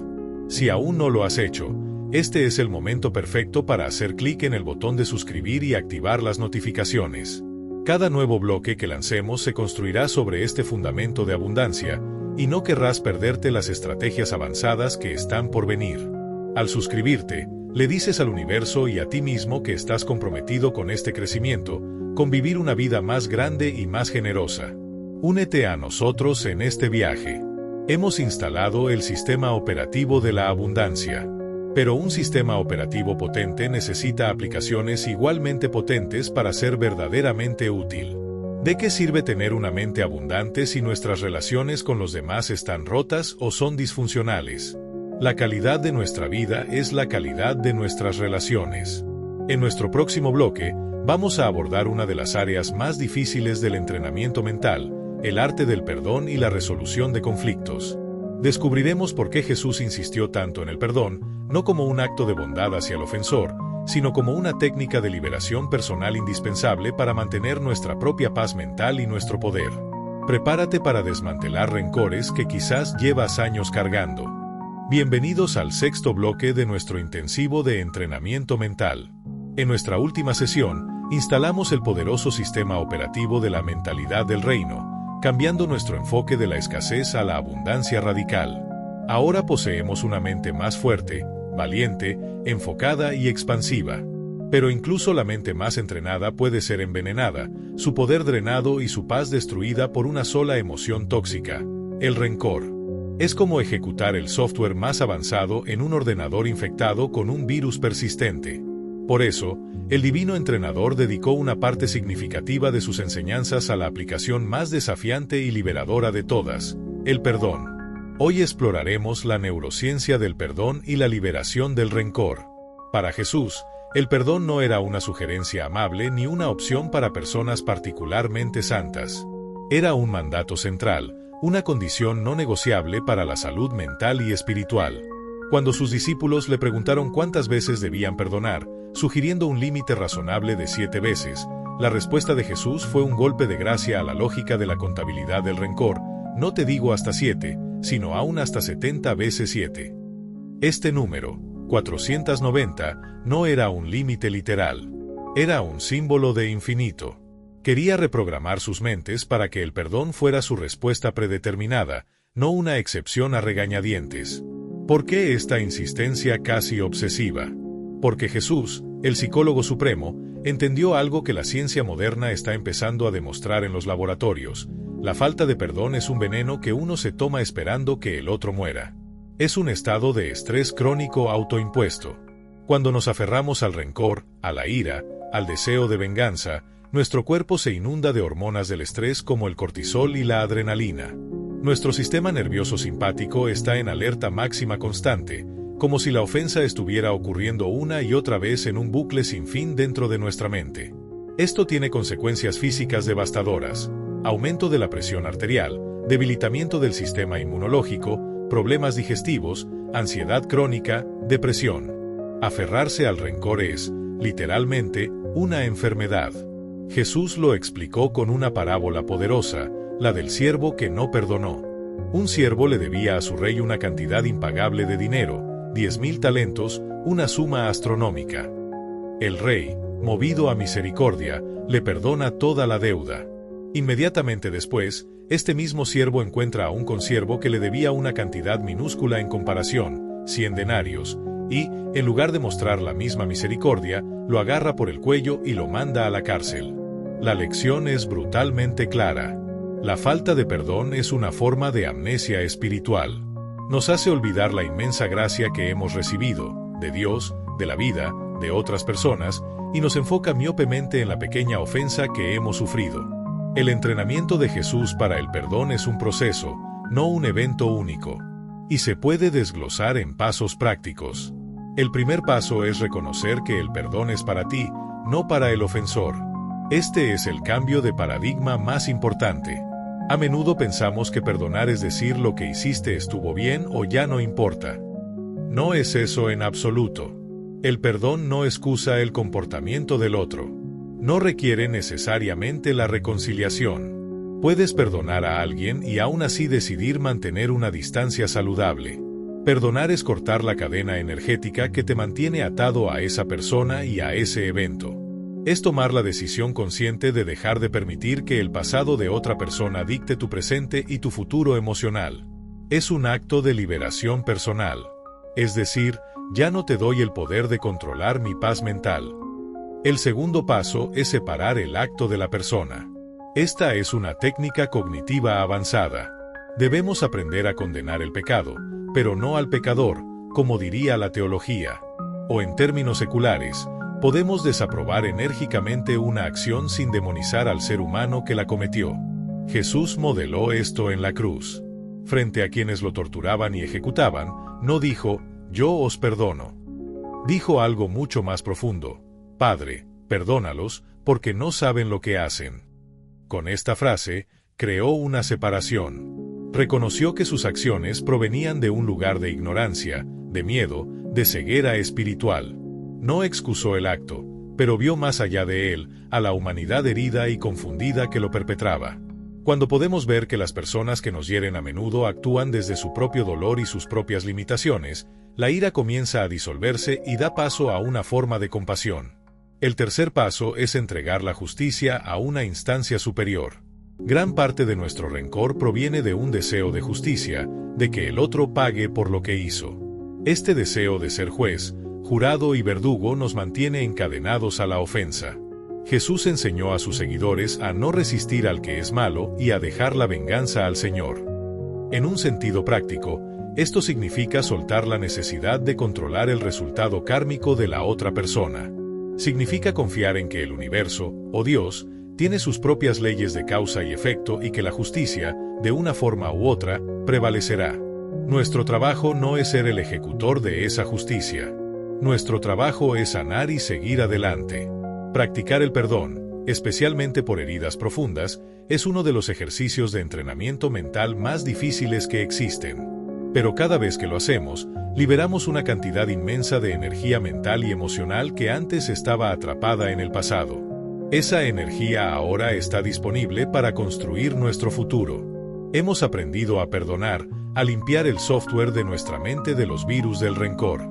Si aún no lo has hecho, este es el momento perfecto para hacer clic en el botón de suscribir y activar las notificaciones. Cada nuevo bloque que lancemos se construirá sobre este fundamento de abundancia, y no querrás perderte las estrategias avanzadas que están por venir. Al suscribirte, le dices al universo y a ti mismo que estás comprometido con este crecimiento, con vivir una vida más grande y más generosa. Únete a nosotros en este viaje. Hemos instalado el sistema operativo de la abundancia. Pero un sistema operativo potente necesita aplicaciones igualmente potentes para ser verdaderamente útil. ¿De qué sirve tener una mente abundante si nuestras relaciones con los demás están rotas o son disfuncionales? La calidad de nuestra vida es la calidad de nuestras relaciones. En nuestro próximo bloque, vamos a abordar una de las áreas más difíciles del entrenamiento mental, el arte del perdón y la resolución de conflictos. Descubriremos por qué Jesús insistió tanto en el perdón, no como un acto de bondad hacia el ofensor, sino como una técnica de liberación personal indispensable para mantener nuestra propia paz mental y nuestro poder. Prepárate para desmantelar rencores que quizás llevas años cargando. Bienvenidos al sexto bloque de nuestro intensivo de entrenamiento mental. En nuestra última sesión, instalamos el poderoso sistema operativo de la mentalidad del reino, cambiando nuestro enfoque de la escasez a la abundancia radical. Ahora poseemos una mente más fuerte, valiente, enfocada y expansiva. Pero incluso la mente más entrenada puede ser envenenada, su poder drenado y su paz destruida por una sola emoción tóxica, el rencor. Es como ejecutar el software más avanzado en un ordenador infectado con un virus persistente. Por eso, el divino entrenador dedicó una parte significativa de sus enseñanzas a la aplicación más desafiante y liberadora de todas, el perdón. Hoy exploraremos la neurociencia del perdón y la liberación del rencor. Para Jesús, el perdón no era una sugerencia amable ni una opción para personas particularmente santas. Era un mandato central, una condición no negociable para la salud mental y espiritual. Cuando sus discípulos le preguntaron cuántas veces debían perdonar, sugiriendo un límite razonable de 7 veces, la respuesta de Jesús fue un golpe de gracia a la lógica de la contabilidad del rencor: no te digo hasta 7, sino aún hasta 70 veces 7. Este número, 490, no era un límite literal. Era un símbolo de infinito. Quería reprogramar sus mentes para que el perdón fuera su respuesta predeterminada, no una excepción a regañadientes. ¿Por qué esta insistencia casi obsesiva? Porque Jesús, el psicólogo supremo, entendió algo que la ciencia moderna está empezando a demostrar en los laboratorios: la falta de perdón es un veneno que uno se toma esperando que el otro muera. Es un estado de estrés crónico autoimpuesto. Cuando nos aferramos al rencor, a la ira, al deseo de venganza, nuestro cuerpo se inunda de hormonas del estrés como el cortisol y la adrenalina. Nuestro sistema nervioso simpático está en alerta máxima constante, como si la ofensa estuviera ocurriendo una y otra vez en un bucle sin fin dentro de nuestra mente. Esto tiene consecuencias físicas devastadoras: aumento de la presión arterial, debilitamiento del sistema inmunológico, problemas digestivos, ansiedad crónica, depresión. Aferrarse al rencor es, literalmente, una enfermedad. Jesús lo explicó con una parábola poderosa, la del siervo que no perdonó. Un siervo le debía a su rey una cantidad impagable de dinero, 10,000 talentos, una suma astronómica. El rey, movido a misericordia, le perdona toda la deuda. Inmediatamente después, este mismo siervo encuentra a un consiervo que le debía una cantidad minúscula en comparación, 100 denarios, y, en lugar de mostrar la misma misericordia, lo agarra por el cuello y lo manda a la cárcel. La lección es brutalmente clara. La falta de perdón es una forma de amnesia espiritual. Nos hace olvidar la inmensa gracia que hemos recibido, de Dios, de la vida, de otras personas, y nos enfoca miopemente en la pequeña ofensa que hemos sufrido. El entrenamiento de Jesús para el perdón es un proceso, no un evento único, y se puede desglosar en pasos prácticos. El primer paso es reconocer que el perdón es para ti, no para el ofensor. Este es el cambio de paradigma más importante. A menudo pensamos que perdonar es decir lo que hiciste estuvo bien o ya no importa. No es eso en absoluto. El perdón no excusa el comportamiento del otro. No requiere necesariamente la reconciliación. Puedes perdonar a alguien y aún así decidir mantener una distancia saludable. Perdonar es cortar la cadena energética que te mantiene atado a esa persona y a ese evento. Es tomar la decisión consciente de dejar de permitir que el pasado de otra persona dicte tu presente y tu futuro emocional. Es un acto de liberación personal. Es decir, ya no te doy el poder de controlar mi paz mental. El segundo paso es separar el acto de la persona. Esta es una técnica cognitiva avanzada. Debemos aprender a condenar el pecado, pero no al pecador, como diría la teología. O en términos seculares, podemos desaprobar enérgicamente una acción sin demonizar al ser humano que la cometió. Jesús modeló esto en la cruz. Frente a quienes lo torturaban y ejecutaban, no dijo, «Yo os perdono». Dijo algo mucho más profundo, «Padre, perdónalos, porque no saben lo que hacen». Con esta frase, creó una separación. Reconoció que sus acciones provenían de un lugar de ignorancia, de miedo, de ceguera espiritual. No excusó el acto, pero vio más allá de él, a la humanidad herida y confundida que lo perpetraba. Cuando podemos ver que las personas que nos hieren a menudo actúan desde su propio dolor y sus propias limitaciones, la ira comienza a disolverse y da paso a una forma de compasión. El tercer paso es entregar la justicia a una instancia superior. Gran parte de nuestro rencor proviene de un deseo de justicia, de que el otro pague por lo que hizo. Este deseo de ser juez, jurado y verdugo nos mantiene encadenados a la ofensa. Jesús enseñó a sus seguidores a no resistir al que es malo y a dejar la venganza al Señor. En un sentido práctico, esto significa soltar la necesidad de controlar el resultado kármico de la otra persona. Significa confiar en que el universo, o Dios, tiene sus propias leyes de causa y efecto y que la justicia, de una forma u otra, prevalecerá. Nuestro trabajo no es ser el ejecutor de esa justicia. Nuestro trabajo es sanar y seguir adelante. Practicar el perdón, especialmente por heridas profundas, es uno de los ejercicios de entrenamiento mental más difíciles que existen. Pero cada vez que lo hacemos, liberamos una cantidad inmensa de energía mental y emocional que antes estaba atrapada en el pasado. Esa energía ahora está disponible para construir nuestro futuro. Hemos aprendido a perdonar, a limpiar el software de nuestra mente de los virus del rencor.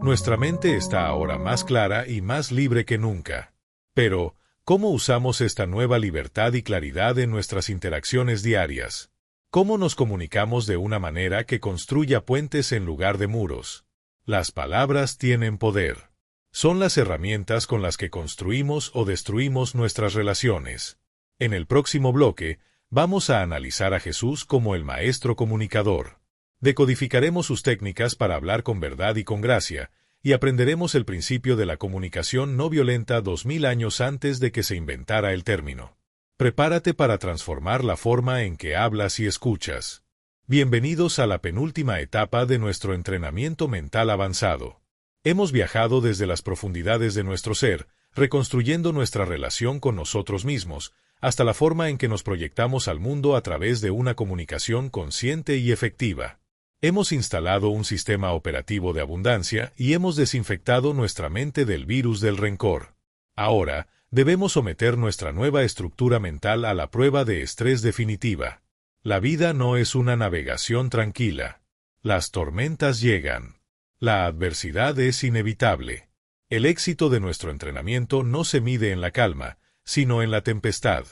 Nuestra mente está ahora más clara y más libre que nunca. Pero, ¿cómo usamos esta nueva libertad y claridad en nuestras interacciones diarias? ¿Cómo nos comunicamos de una manera que construya puentes en lugar de muros? Las palabras tienen poder. Son las herramientas con las que construimos o destruimos nuestras relaciones. En el próximo bloque, vamos a analizar a Jesús como el maestro comunicador. Decodificaremos sus técnicas para hablar con verdad y con gracia, y aprenderemos el principio de la comunicación no violenta 2000 años antes de que se inventara el término. Prepárate para transformar la forma en que hablas y escuchas. Bienvenidos a la penúltima etapa de nuestro entrenamiento mental avanzado. Hemos viajado desde las profundidades de nuestro ser, reconstruyendo nuestra relación con nosotros mismos, hasta la forma en que nos proyectamos al mundo a través de una comunicación consciente y efectiva. Hemos instalado un sistema operativo de abundancia y hemos desinfectado nuestra mente del virus del rencor. Ahora, debemos someter nuestra nueva estructura mental a la prueba de estrés definitiva. La vida no es una navegación tranquila. Las tormentas llegan. La adversidad es inevitable. El éxito de nuestro entrenamiento no se mide en la calma, sino en la tempestad.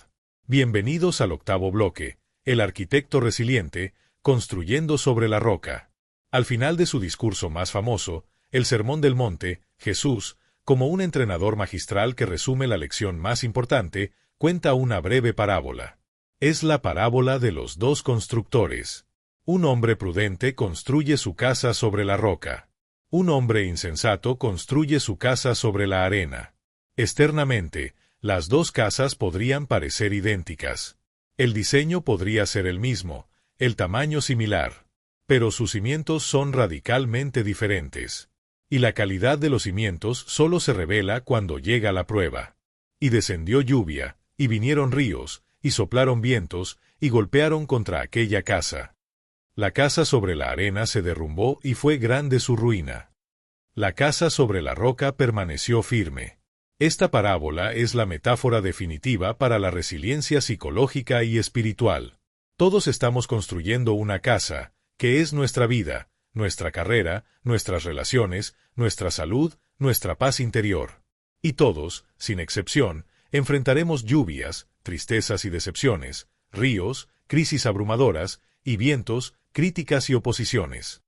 Bienvenidos al octavo bloque, el arquitecto resiliente, construyendo sobre la roca. Al final de su discurso más famoso, el Sermón del Monte, Jesús, como un entrenador magistral que resume la lección más importante, cuenta una breve parábola. Es la parábola de los dos constructores. Un hombre prudente construye su casa sobre la roca. Un hombre insensato construye su casa sobre la arena. Externamente, las dos casas podrían parecer idénticas. El diseño podría ser el mismo, el tamaño similar, pero sus cimientos son radicalmente diferentes. Y la calidad de los cimientos solo se revela cuando llega la prueba. Y descendió lluvia, y vinieron ríos, y soplaron vientos, y golpearon contra aquella casa. La casa sobre la arena se derrumbó y fue grande su ruina. La casa sobre la roca permaneció firme. Esta parábola es la metáfora definitiva para la resiliencia psicológica y espiritual. Todos estamos construyendo una casa, que es nuestra vida, nuestra carrera, nuestras relaciones, nuestra salud, nuestra paz interior. Y todos, sin excepción, enfrentaremos lluvias, tristezas y decepciones, ríos, crisis abrumadoras, y vientos, críticas y oposiciones.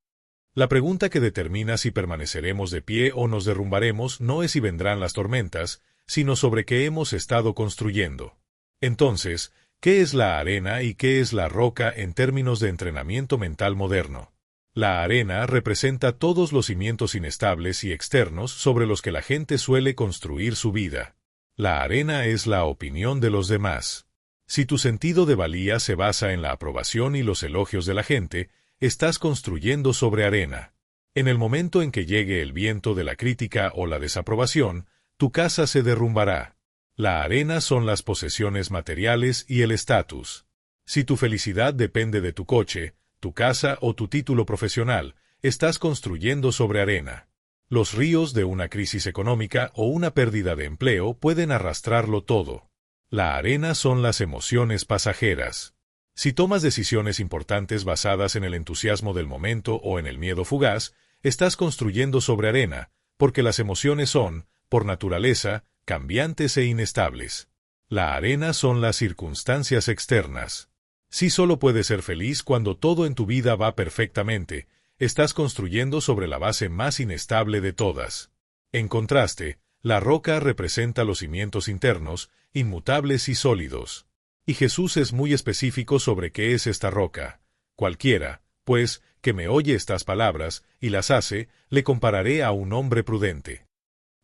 La pregunta que determina si permaneceremos de pie o nos derrumbaremos no es si vendrán las tormentas, sino sobre qué hemos estado construyendo. Entonces, ¿qué es la arena y qué es la roca en términos de entrenamiento mental moderno? La arena representa todos los cimientos inestables y externos sobre los que la gente suele construir su vida. La arena es la opinión de los demás. Si tu sentido de valía se basa en la aprobación y los elogios de la gente, estás construyendo sobre arena. En el momento en que llegue el viento de la crítica o la desaprobación, tu casa se derrumbará. La arena son las posesiones materiales y el estatus. Si tu felicidad depende de tu coche, tu casa o tu título profesional, estás construyendo sobre arena. Los ríos de una crisis económica o una pérdida de empleo pueden arrastrarlo todo. La arena son las emociones pasajeras. Si tomas decisiones importantes basadas en el entusiasmo del momento o en el miedo fugaz, estás construyendo sobre arena, porque las emociones son, por naturaleza, cambiantes e inestables. La arena son las circunstancias externas. Si solo puedes ser feliz cuando todo en tu vida va perfectamente, estás construyendo sobre la base más inestable de todas. En contraste, la roca representa los cimientos internos, inmutables y sólidos. Y Jesús es muy específico sobre qué es esta roca. Cualquiera, pues, que me oye estas palabras y las hace, le compararé a un hombre prudente.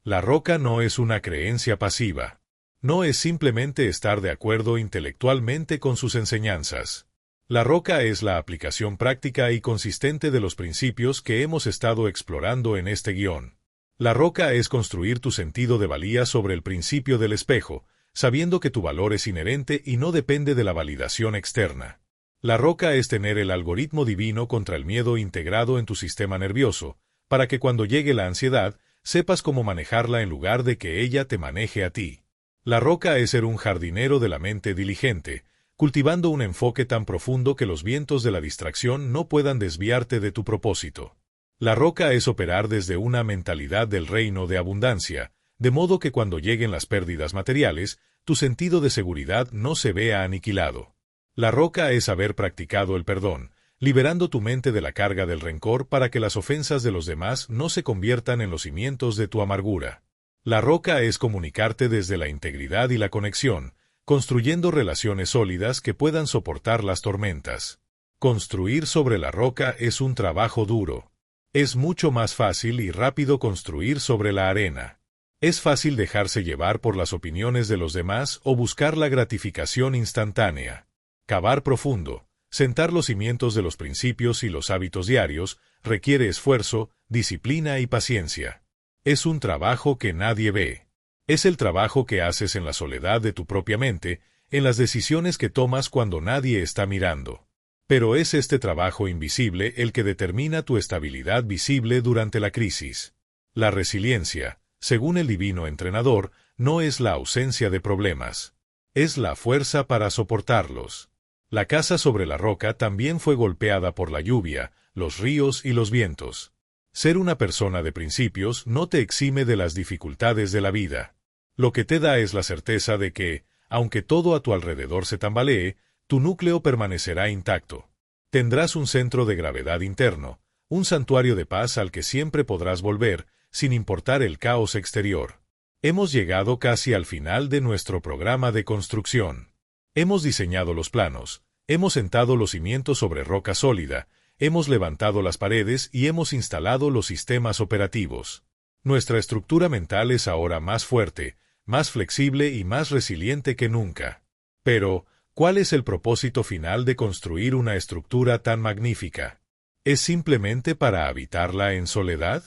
La roca no es una creencia pasiva. No es simplemente estar de acuerdo intelectualmente con sus enseñanzas. La roca es la aplicación práctica y consistente de los principios que hemos estado explorando en este guión. La roca es construir tu sentido de valía sobre el principio del espejo, sabiendo que tu valor es inherente y no depende de la validación externa. La roca es tener el algoritmo divino contra el miedo integrado en tu sistema nervioso, para que cuando llegue la ansiedad, sepas cómo manejarla en lugar de que ella te maneje a ti. La roca es ser un jardinero de la mente diligente, cultivando un enfoque tan profundo que los vientos de la distracción no puedan desviarte de tu propósito. La roca es operar desde una mentalidad del reino de abundancia, de modo que cuando lleguen las pérdidas materiales, tu sentido de seguridad no se vea aniquilado. La roca es haber practicado el perdón, liberando tu mente de la carga del rencor para que las ofensas de los demás no se conviertan en los cimientos de tu amargura. La roca es comunicarte desde la integridad y la conexión, construyendo relaciones sólidas que puedan soportar las tormentas. Construir sobre la roca es un trabajo duro. Es mucho más fácil y rápido construir sobre la arena. Es fácil dejarse llevar por las opiniones de los demás o buscar la gratificación instantánea. Cavar profundo, sentar los cimientos de los principios y los hábitos diarios, requiere esfuerzo, disciplina y paciencia. Es un trabajo que nadie ve. Es el trabajo que haces en la soledad de tu propia mente, en las decisiones que tomas cuando nadie está mirando. Pero es este trabajo invisible el que determina tu estabilidad visible durante la crisis. La resiliencia, según el divino entrenador, no es la ausencia de problemas. Es la fuerza para soportarlos. La casa sobre la roca también fue golpeada por la lluvia, los ríos y los vientos. Ser una persona de principios no te exime de las dificultades de la vida. Lo que te da es la certeza de que, aunque todo a tu alrededor se tambalee, tu núcleo permanecerá intacto. Tendrás un centro de gravedad interno, un santuario de paz al que siempre podrás volver, sin importar el caos exterior. Hemos llegado casi al final de nuestro programa de construcción. Hemos diseñado los planos, hemos sentado los cimientos sobre roca sólida, hemos levantado las paredes y hemos instalado los sistemas operativos. Nuestra estructura mental es ahora más fuerte, más flexible y más resiliente que nunca. Pero, ¿cuál es el propósito final de construir una estructura tan magnífica? ¿Es simplemente para habitarla en soledad?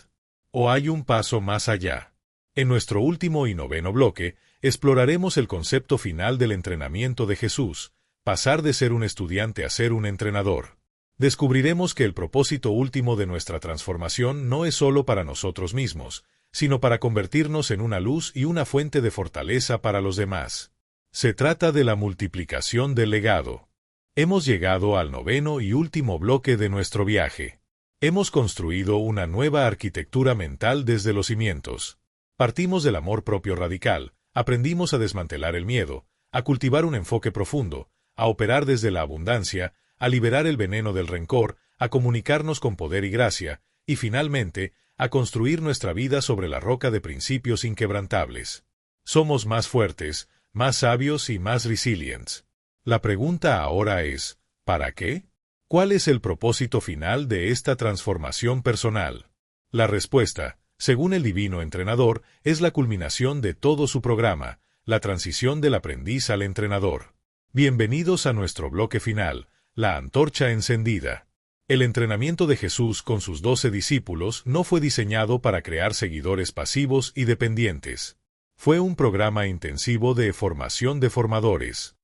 ¿O hay un paso más allá? En nuestro último y noveno bloque, exploraremos el concepto final del entrenamiento de Jesús, pasar de ser un estudiante a ser un entrenador. Descubriremos que el propósito último de nuestra transformación no es solo para nosotros mismos, sino para convertirnos en una luz y una fuente de fortaleza para los demás. Se trata de la multiplicación del legado. Hemos llegado al noveno y último bloque de nuestro viaje. Hemos construido una nueva arquitectura mental desde los cimientos. Partimos del amor propio radical, aprendimos a desmantelar el miedo, a cultivar un enfoque profundo, a operar desde la abundancia, a liberar el veneno del rencor, a comunicarnos con poder y gracia, y finalmente, a construir nuestra vida sobre la roca de principios inquebrantables. Somos más fuertes, más sabios y más resilientes. La pregunta ahora es, ¿para qué? ¿Cuál es el propósito final de esta transformación personal? La respuesta, según el divino entrenador, es la culminación de todo su programa, la transición del aprendiz al entrenador. Bienvenidos a nuestro bloque final, la antorcha encendida. El entrenamiento de Jesús con sus 12 discípulos no fue diseñado para crear seguidores pasivos y dependientes. Fue un programa intensivo de formación de formadores.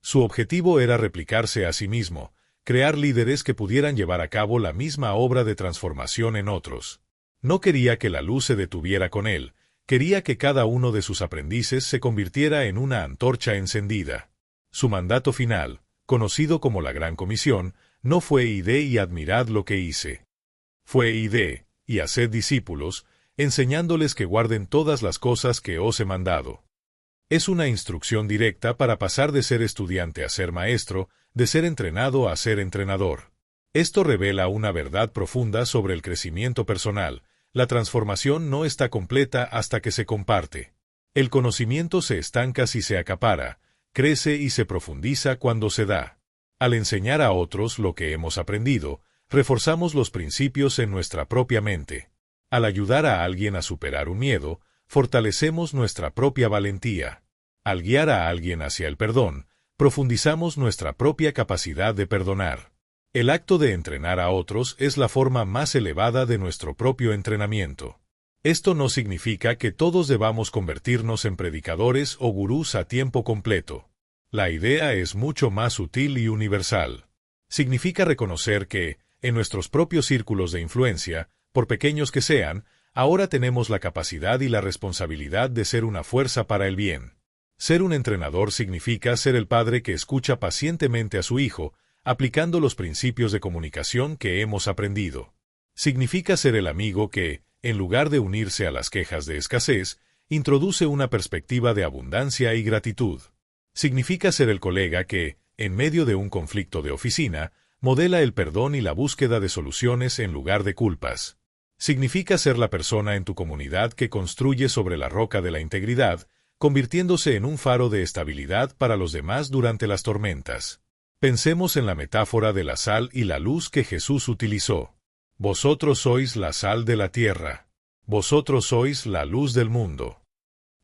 Su objetivo era replicarse a sí mismo, crear líderes que pudieran llevar a cabo la misma obra de transformación en otros. No quería que la luz se detuviera con él, quería que cada uno de sus aprendices se convirtiera en una antorcha encendida. Su mandato final, conocido como la Gran Comisión, no fue id y admirad lo que hice. Fue id, y haced discípulos, enseñándoles que guarden todas las cosas que os he mandado. Es una instrucción directa para pasar de ser estudiante a ser maestro, de ser entrenado a ser entrenador. Esto revela una verdad profunda sobre el crecimiento personal. La transformación no está completa hasta que se comparte. El conocimiento se estanca si se acapara, crece y se profundiza cuando se da. Al enseñar a otros lo que hemos aprendido, reforzamos los principios en nuestra propia mente. Al ayudar a alguien a superar un miedo, fortalecemos nuestra propia valentía. Al guiar a alguien hacia el perdón, profundizamos nuestra propia capacidad de perdonar. El acto de entrenar a otros es la forma más elevada de nuestro propio entrenamiento. Esto no significa que todos debamos convertirnos en predicadores o gurús a tiempo completo. La idea es mucho más sutil y universal. Significa reconocer que, en nuestros propios círculos de influencia, por pequeños que sean, ahora tenemos la capacidad y la responsabilidad de ser una fuerza para el bien. Ser un entrenador significa ser el padre que escucha pacientemente a su hijo, aplicando los principios de comunicación que hemos aprendido. Significa ser el amigo que, en lugar de unirse a las quejas de escasez, introduce una perspectiva de abundancia y gratitud. Significa ser el colega que, en medio de un conflicto de oficina, modela el perdón y la búsqueda de soluciones en lugar de culpas. Significa ser la persona en tu comunidad que construye sobre la roca de la integridad, convirtiéndose en un faro de estabilidad para los demás durante las tormentas. Pensemos en la metáfora de la sal y la luz que Jesús utilizó. Vosotros sois la sal de la tierra. Vosotros sois la luz del mundo.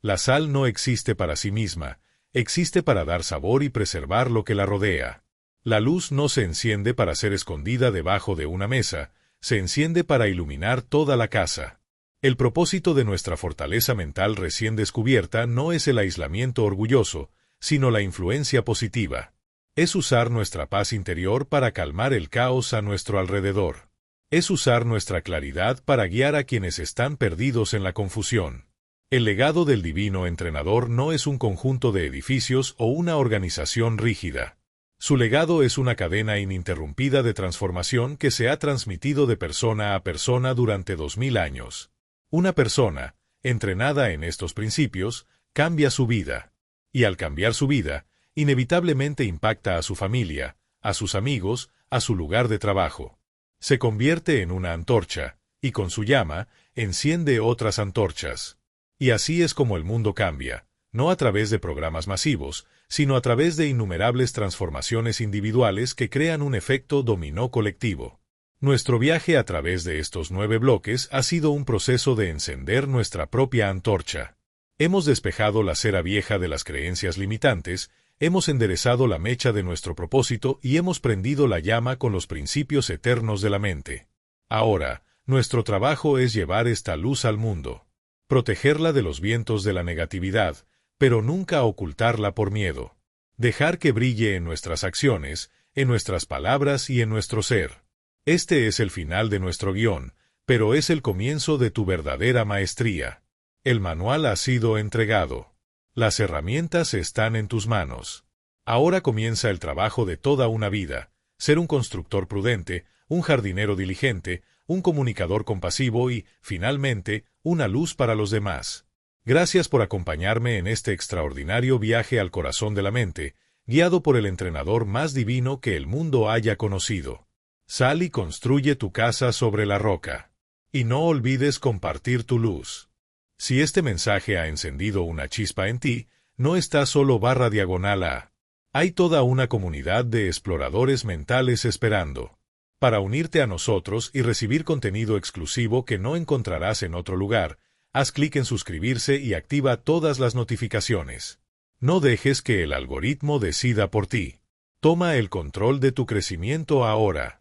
La sal no existe para sí misma, existe para dar sabor y preservar lo que la rodea. La luz no se enciende para ser escondida debajo de una mesa, se enciende para iluminar toda la casa. El propósito de nuestra fortaleza mental recién descubierta no es el aislamiento orgulloso, sino la influencia positiva. Es usar nuestra paz interior para calmar el caos a nuestro alrededor. Es usar nuestra claridad para guiar a quienes están perdidos en la confusión. El legado del divino entrenador no es un conjunto de edificios o una organización rígida. Su legado es una cadena ininterrumpida de transformación que se ha transmitido de persona a persona durante 2000 años. Una persona, entrenada en estos principios, cambia su vida. Y al cambiar su vida, inevitablemente impacta a su familia, a sus amigos, a su lugar de trabajo. Se convierte en una antorcha, y con su llama, enciende otras antorchas. Y así es como el mundo cambia, no a través de programas masivos, sino a través de innumerables transformaciones individuales que crean un efecto dominó colectivo. Nuestro viaje a través de estos 9 bloques ha sido un proceso de encender nuestra propia antorcha. Hemos despejado la cera vieja de las creencias limitantes, hemos enderezado la mecha de nuestro propósito y hemos prendido la llama con los principios eternos de la mente. Ahora, nuestro trabajo es llevar esta luz al mundo. Protegerla de los vientos de la negatividad, pero nunca ocultarla por miedo. Dejar que brille en nuestras acciones, en nuestras palabras y en nuestro ser. Este es el final de nuestro guión, pero es el comienzo de tu verdadera maestría. El manual ha sido entregado. Las herramientas están en tus manos. Ahora comienza el trabajo de toda una vida, ser un constructor prudente, un jardinero diligente, un comunicador compasivo y, finalmente, una luz para los demás. Gracias por acompañarme en este extraordinario viaje al corazón de la mente, guiado por el entrenador más divino que el mundo haya conocido. Sal y construye tu casa sobre la roca. Y no olvides compartir tu luz. Si este mensaje ha encendido una chispa en ti, no está solo /. Hay toda una comunidad de exploradores mentales esperando. Para unirte a nosotros y recibir contenido exclusivo que no encontrarás en otro lugar, haz clic en suscribirse y activa todas las notificaciones. No dejes que el algoritmo decida por ti. Toma el control de tu crecimiento ahora.